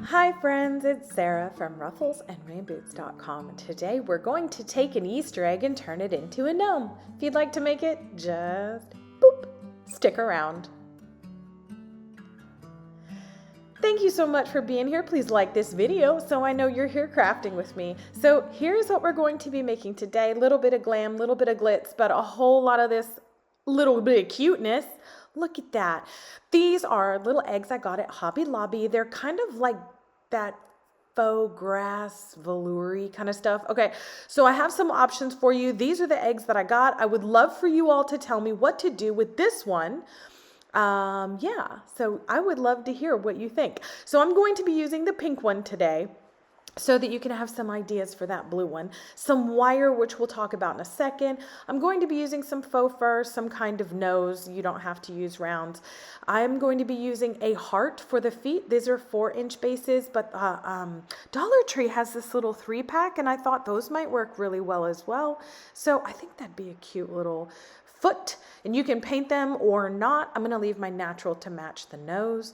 Hi friends, it's Sarah from Ruffles and Rainboots.com, and today we're going to take an Easter egg and turn it into a gnome. If you'd like to make it, just boop, stick around. Thank you so much for being here. Please like this video so I know you're here crafting with me. So here's what we're going to be making today. A little bit of glam, little bit of glitz, but a whole lot of this little bit of cuteness. Look at that. These are little eggs I got at Hobby Lobby. They're kind of like that faux grass velour kind of stuff. Okay, so I have some options for you. These are the eggs that I got. I would love for you all to tell me what to do with this one. Yeah, so I would love to hear what you think. So I'm going to be using the pink one today, so that you can have some ideas for that blue one. Some wire, which we'll talk about in a second. I'm going to be using some faux fur, some kind of nose. You don't have to use rounds. I'm going to be using a heart for the feet. These are 4-inch bases, but Dollar Tree has this little 3-pack, and I thought those might work really well as well. So I think that'd be a cute little foot, and you can paint them or not. I'm gonna leave my natural to match the nose.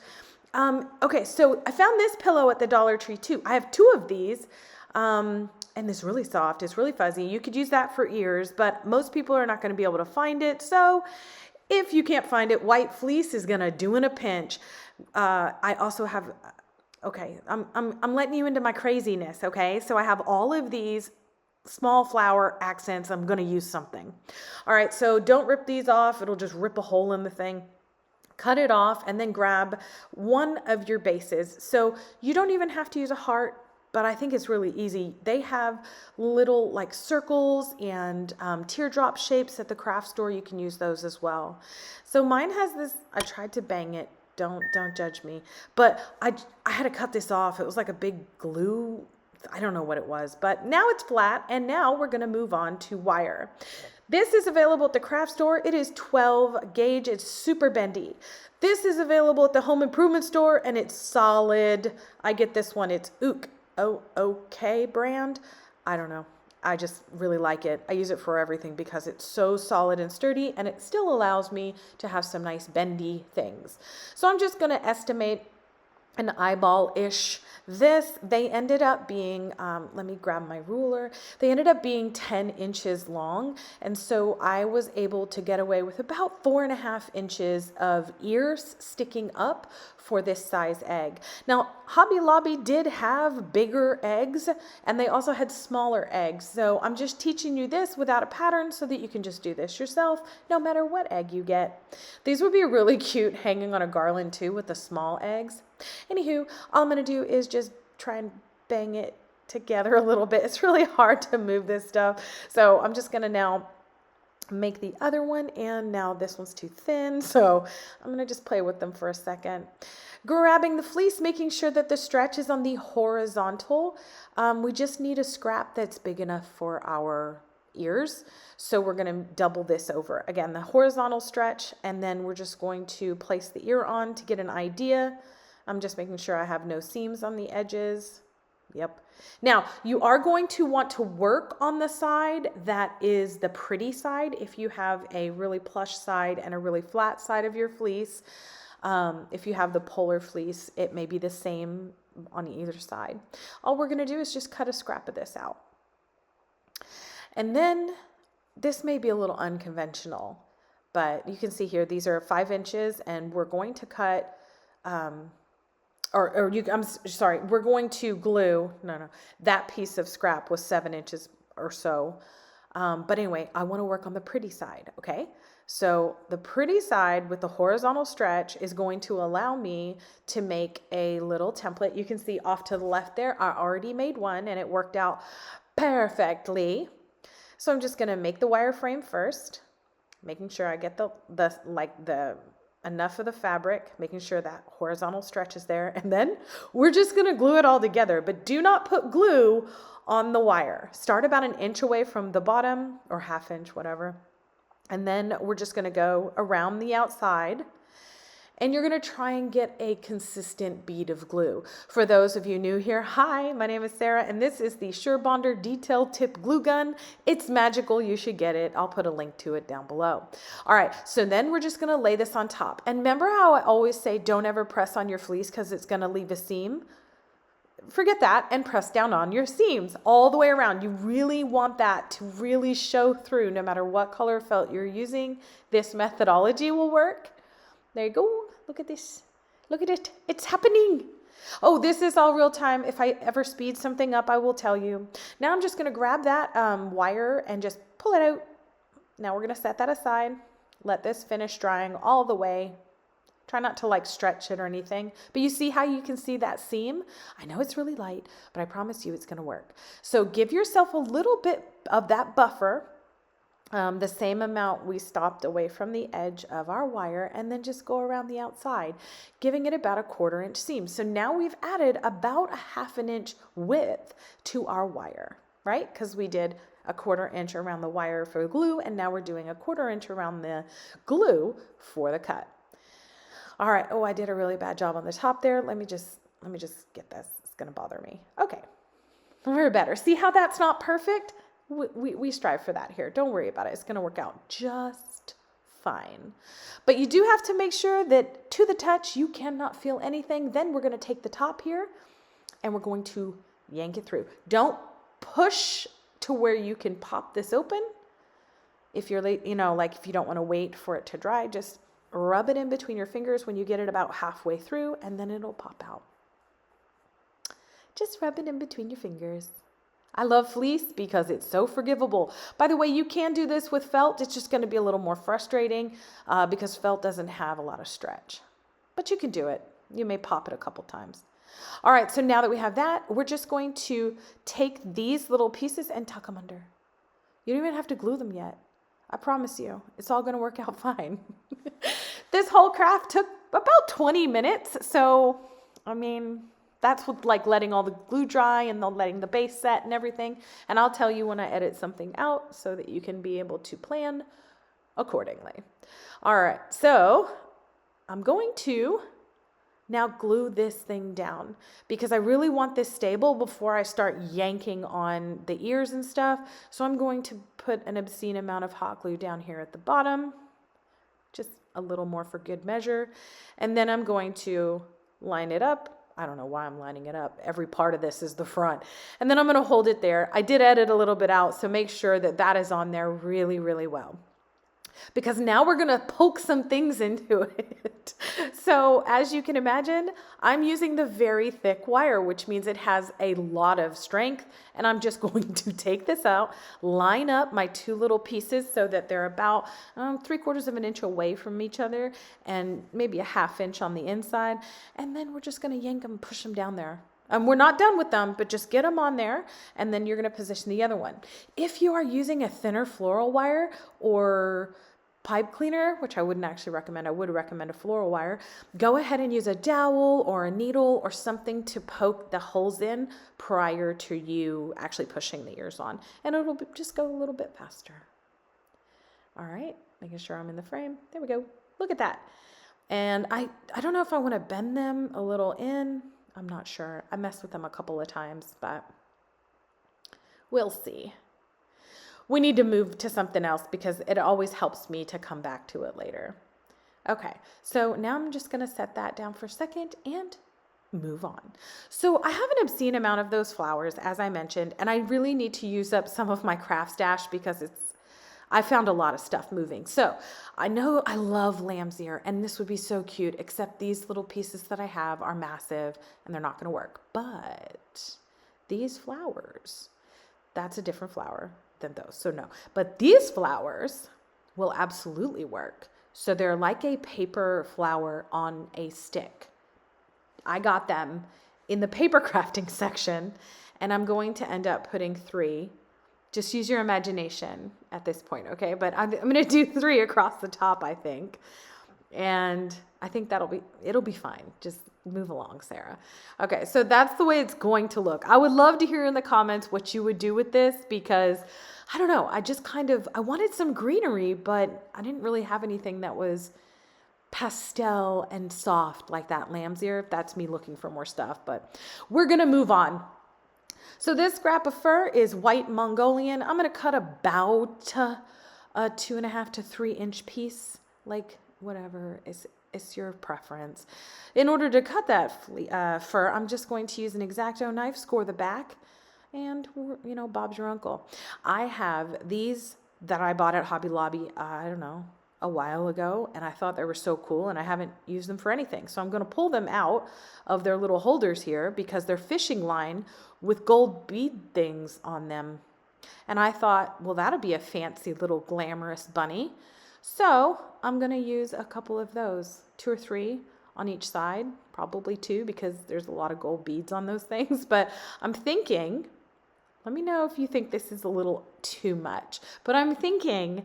Okay, so I found this pillow at the Dollar Tree too. I have 2 of these, and it's really soft. It's really fuzzy. You could use that for ears, but most people are not going to be able to find it. So if you can't find it, white fleece is going to do in a pinch. I also have, okay, I'm letting you into my craziness, okay? So I have all of these small flower accents. I'm going to use something. All right, so don't rip these off. It'll just rip a hole in the thing. Cut it off and then grab one of your bases. So you don't even have to use a heart, but I think it's really easy. They have little like circles and teardrop shapes at the craft store. You can use those as well. So mine has this, I tried to bang it. Don't judge me. But I had to cut this off. It was like a big glue. I don't know what it was, but now it's flat, and now we're going to move on to wire. This is available at the craft store. It is 12 gauge. It's super bendy. This is available at the home improvement store, and it's solid. I get this one. It's OK brand. I don't know. I just really like it. I use it for everything because it's so solid and sturdy, and it still allows me to have some nice bendy things. So I'm just going to estimate an eyeball-ish. They ended up being, let me grab my ruler. They ended up being 10 inches long. And so I was able to get away with about 4.5 inches of ears sticking up for this size egg. Now, Hobby Lobby did have bigger eggs, and they also had smaller eggs. So I'm just teaching you this without a pattern so that you can just do this yourself, no matter what egg you get. These would be really cute hanging on a garland too with the small eggs. Anywho, all I'm going to do is just try and bang it together a little bit. It's really hard to move this stuff. So I'm just going to now make the other one, and now this one's too thin. So I'm going to just play with them for a second. Grabbing the fleece, making sure that the stretch is on the horizontal. We just need a scrap that's big enough for our ears. So we're going to double this over. Again, the horizontal stretch, and then we're just going to place the ear on to get an idea. I'm just making sure I have no seams on the edges. Yep. Now, you are going to want to work on the side that is the pretty side. If you have a really plush side and a really flat side of your fleece, if you have the polar fleece, it may be the same on either side. All we're going to do is just cut a scrap of this out. And then this may be a little unconventional, but you can see here, these are 5 inches, and we're going to cut, I'm sorry, we're going to glue, that piece of scrap was 7 inches or so. But anyway, I want to work on the pretty side, okay? So the pretty side with the horizontal stretch is going to allow me to make a little template. You can see off to the left there, I already made one, and it worked out perfectly. So I'm just going to make the wireframe first, making sure I get the enough of the fabric, making sure that horizontal stretch is there, and then we're just going to glue it all together. But do not put glue on the wire. Start about 1 inch away from the bottom, or 1/2 inch, whatever, and then we're just going to go around the outside, and you're going to try and get a consistent bead of glue. For those of you new here, hi, my name is Sarah, and this is the Sure Bonder Detail Tip Glue Gun. It's magical. You should get it. I'll put a link to it down below. All right, so then we're just going to lay this on top. And remember how I always say don't ever press on your fleece because it's going to leave a seam? forget that and press down on your seams all the way around. You really want that to really show through no matter what color felt you're using. This methodology will work. There you go. Look at this. Look at it. It's happening. Oh, this is all real time. If I ever speed something up, I will tell you. Now I'm just going to grab that wire and just pull it out. Now we're going to set that aside. Let this finish drying all the way. Try not to like stretch it or anything, but you see how you can see that seam? I know it's really light, but I promise you it's going to work. So give yourself a little bit of that buffer, the same amount we stopped away from the edge of our wire, and then just go around the outside, giving it about a 1/4 inch seam. So now we've added about a 1/2 inch width to our wire, right? Because we did a 1/4 inch around the wire for glue, and now we're doing a 1/4 inch around the glue for the cut. All right. Oh, I did a really bad job on the top there. Let me just get this. It's going to bother me. Okay. We're better. See how that's not perfect? We strive for that here. Don't worry about it. It's going to work out just fine. But you do have to make sure that to the touch, you cannot feel anything. Then we're going to take the top here and we're going to yank it through. Don't push to where you can pop this open. If you're late, like if you don't want to wait for it to dry, just rub it in between your fingers when you get it about halfway through, and then it'll pop out. Just rub it in between your fingers. I love fleece because it's so forgivable. By the way, you can do this with felt. It's just going to be a little more frustrating because felt doesn't have a lot of stretch. But you can do it. You may pop it a couple times. All right, so now that we have that, we're just going to take these little pieces and tuck them under. You don't even have to glue them yet. I promise you, it's all going to work out fine. This whole craft took about 20 minutes. So, I mean, that's with like letting all the glue dry and then letting the base set and everything. And I'll tell you when I edit something out so that you can be able to plan accordingly. All right, so I'm going to now glue this thing down because I really want this stable before I start yanking on the ears and stuff. So I'm going to put an obscene amount of hot glue down here at the bottom, just a little more for good measure. And then I'm going to line it up. I don't know why I'm lining it up. Every part of this is the front. And then I'm going to hold it there. I did edit a little bit out, so make sure that that is on there really, really well. Because now we're going to poke some things into it. So as you can imagine, I'm using the very thick wire, which means it has a lot of strength. And I'm just going to take this out, line up my two little pieces so that they're about 3/4 of an inch away from each other and maybe a 1/2 inch on the inside. And then we're just going to yank them, push them down there. We're not done with them, but just get them on there, and then you're going to position the other one. If you are using a thinner floral wire or pipe cleaner, which I wouldn't actually recommend, I would recommend a floral wire, go ahead and use a dowel or a needle or something to poke the holes in prior to you actually pushing the ears on, and it'll just go a little bit faster. All right, making sure I'm in the frame. There we go. Look at that. And I don't know if I want to bend them a little in. I'm not sure. I messed with them a couple of times, but we'll see. We need to move to something else because it always helps me to come back to it later. Okay, so now I'm just going to set that down for a second and move on. So I have an obscene amount of those flowers, as I mentioned, and I really need to use up some of my craft stash because I found a lot of stuff moving. So I know I love lamb's ear, and this would be so cute, except these little pieces that I have are massive and they're not going to work. But these flowers, that's a different flower than those. So no, but these flowers will absolutely work. So they're like a paper flower on a stick. I got them in the paper crafting section, and I'm going to end up putting 3. Just use your imagination at this point, okay? But I'm going to do 3 across the top, I think. And I think it'll be fine. Just move along, Sarah. Okay, so that's the way it's going to look. I would love to hear in the comments what you would do with this because, I don't know, I wanted some greenery, but I didn't really have anything that was pastel and soft like that lamb's ear. That's me looking for more stuff, but we're going to move on. So this scrap of fur is white Mongolian. I'm going to cut about a 2.5 to 3 inch piece, like whatever is it's your preference. In order to cut that fur, I'm just going to use an X-Acto knife, score the back, and, you know, Bob's your uncle. I have these that I bought at Hobby Lobby, I don't know, a while ago, and I thought they were so cool, and I haven't used them for anything. So I'm going to pull them out of their little holders here because they're fishing line with gold bead things on them. And I thought, well, that'll be a fancy little glamorous bunny. So I'm going to use a couple of those, 2 or 3 on each side, probably 2 because there's a lot of gold beads on those things. But I'm thinking, let me know if you think this is a little too much, but I'm thinking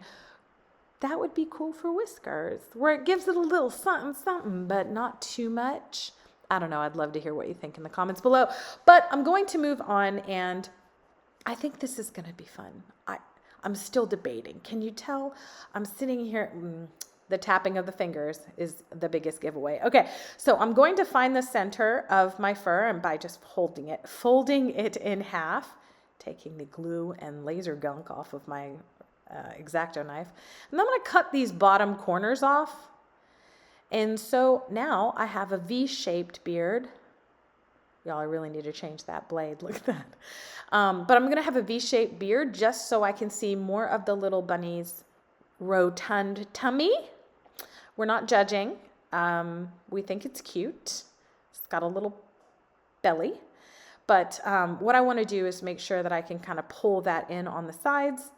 that would be cool for Whiskers, where it gives it a little something, something, but not too much. I don't know. I'd love to hear what you think in the comments below, but I'm going to move on, and I think this is going to be fun. I'm still debating. Can you tell? I'm sitting here. The tapping of the fingers is the biggest giveaway. Okay, so I'm going to find the center of my fur, and by just folding it in half, taking the glue and laser gunk off of my X-Acto knife. And I'm going to cut these bottom corners off. And so now I have a V-shaped beard. Y'all, I really need to change that blade. Look at that. But I'm going to have a V-shaped beard just so I can see more of the little bunny's rotund tummy. We're not judging. We think it's cute. It's got a little belly. But what I want to do is make sure that I can kind of pull that in on the sides.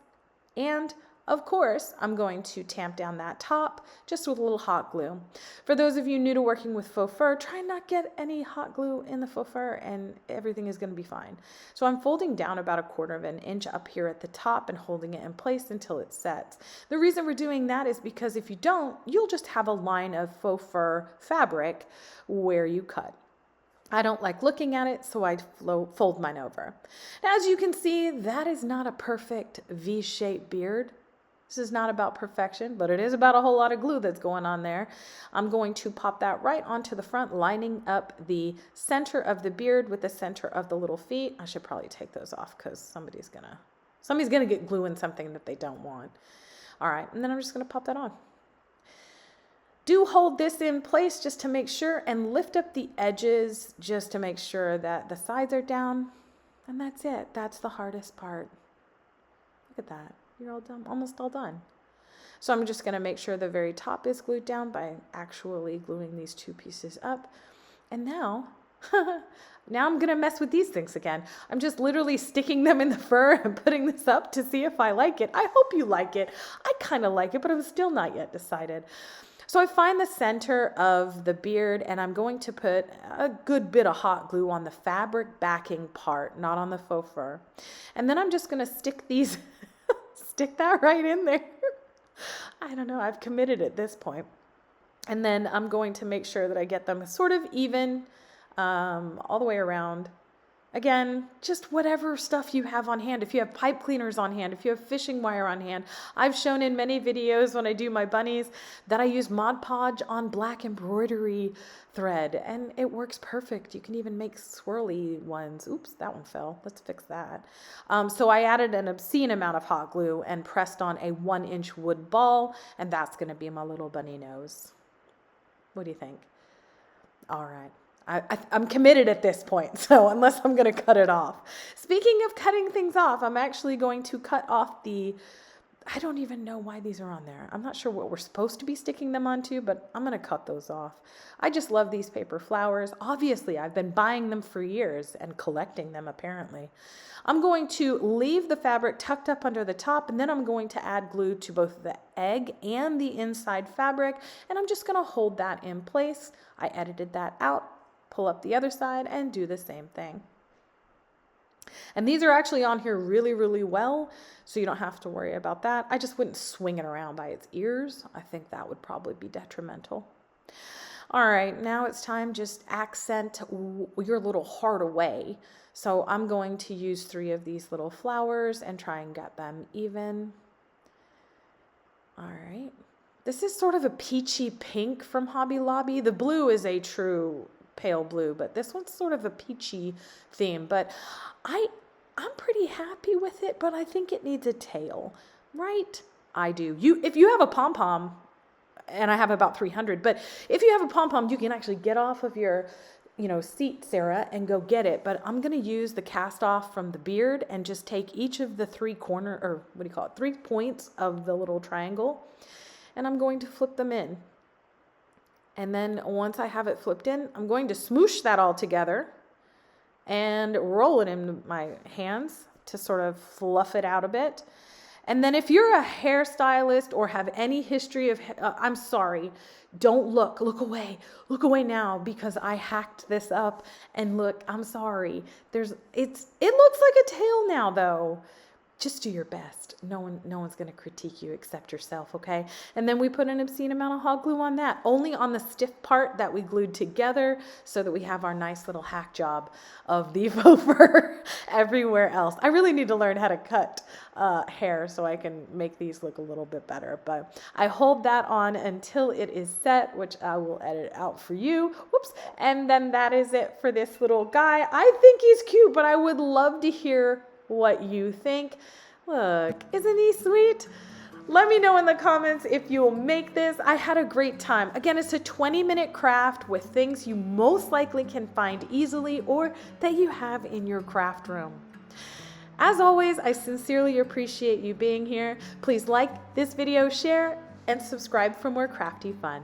And of course, I'm going to tamp down that top just with a little hot glue. For those of you new to working with faux fur, try not get any hot glue in the faux fur and everything is going to be fine. So I'm folding down about 1/4 of an inch up here at the top and holding it in place until it sets. The reason we're doing that is because if you don't, you'll just have a line of faux fur fabric where you cut. I don't like looking at it, so I fold mine over. Now, as you can see, that is not a perfect V-shaped beard. This is not about perfection, but it is about a whole lot of glue that's going on there. I'm going to pop that right onto the front, lining up the center of the beard with the center of the little feet. I should probably take those off because somebody's gonna get glue in something that they don't want. All right, and then I'm just gonna pop that on. Do hold this in place just to make sure, and lift up the edges just to make sure that the sides are down. And that's it. That's the hardest part. Look at that. You're all done, almost all done. So I'm just going to make sure the very top is glued down by actually gluing these 2 pieces up. And now, now I'm going to mess with these things again. I'm just literally sticking them in the fur and putting this up to see if I like it. I hope you like it. I kind of like it, but I'm still not yet decided. So I find the center of the beard, and I'm going to put a good bit of hot glue on the fabric backing part, not on the faux fur. And then I'm just going to stick these, stick that right in there. I don't know, I've committed at this point. And then I'm going to make sure that I get them sort of even all the way around. Again, just whatever stuff you have on hand. If you have pipe cleaners on hand, if you have fishing wire on hand. I've shown in many videos when I do my bunnies that I use Mod Podge on black embroidery thread, and it works perfect. You can even make swirly ones. Oops, that one fell. Let's fix that. So I added an obscene amount of hot glue and pressed on a 1-inch wood ball, and that's going to be my little bunny nose. What do you think? All right. I'm committed at this point, so unless I'm going to cut it off. Speaking of cutting things off, I'm actually going to cut off the, I don't even know why these are on there. I'm not sure what we're supposed to be sticking them onto, but I'm going to cut those off. I just love these paper flowers. Obviously, I've been buying them for years and collecting them apparently. I'm going to leave the fabric tucked up under the top, and then I'm going to add glue to both the egg and the inside fabric, and I'm just going to hold that in place. I edited that out. Pull up the other side and do the same thing. And these are actually on here really, really well, so you don't have to worry about that. I just wouldn't swing it around by its ears. I think that would probably be detrimental. All right, now it's time just accent your little heart away. So I'm going to use 3 of these little flowers and try and get them even. All right. This is sort of a peachy pink from Hobby Lobby. The blue is a true pale blue, but this one's sort of a peachy theme, but I'm pretty happy with it, but I think it needs a tail, right? I do. If you have a pom-pom, and I have about 300. But if you have a pom-pom, you can actually get off of your, seat, Sarah, and go get it. But I'm going to use the cast off from the beard and just take each of the 3 points of the little triangle, and I'm going to flip them in. And then once I have it flipped in, I'm going to smoosh that all together and roll it in my hands to sort of fluff it out a bit. And then if you're a hairstylist or have any history of, I'm sorry, don't look away now, because I hacked this up, and look, I'm sorry. It looks like a tail now though. Just do your best. No one's going to critique you except yourself, okay? And then we put an obscene amount of hot glue on that, only on the stiff part that we glued together, so that we have our nice little hack job of the faux fur everywhere else. I really need to learn how to cut hair so I can make these look a little bit better. But I hold that on until it is set, which I will edit out for you. Whoops. And then that is it for this little guy. I think he's cute, but I would love to hear what you think. Look, isn't he sweet? Let me know in the comments if you will make this. I had a great time. Again, it's a 20-minute craft with things you most likely can find easily or that you have in your craft room. As always, I sincerely appreciate you being here. Please like this video, share, and subscribe for more crafty fun.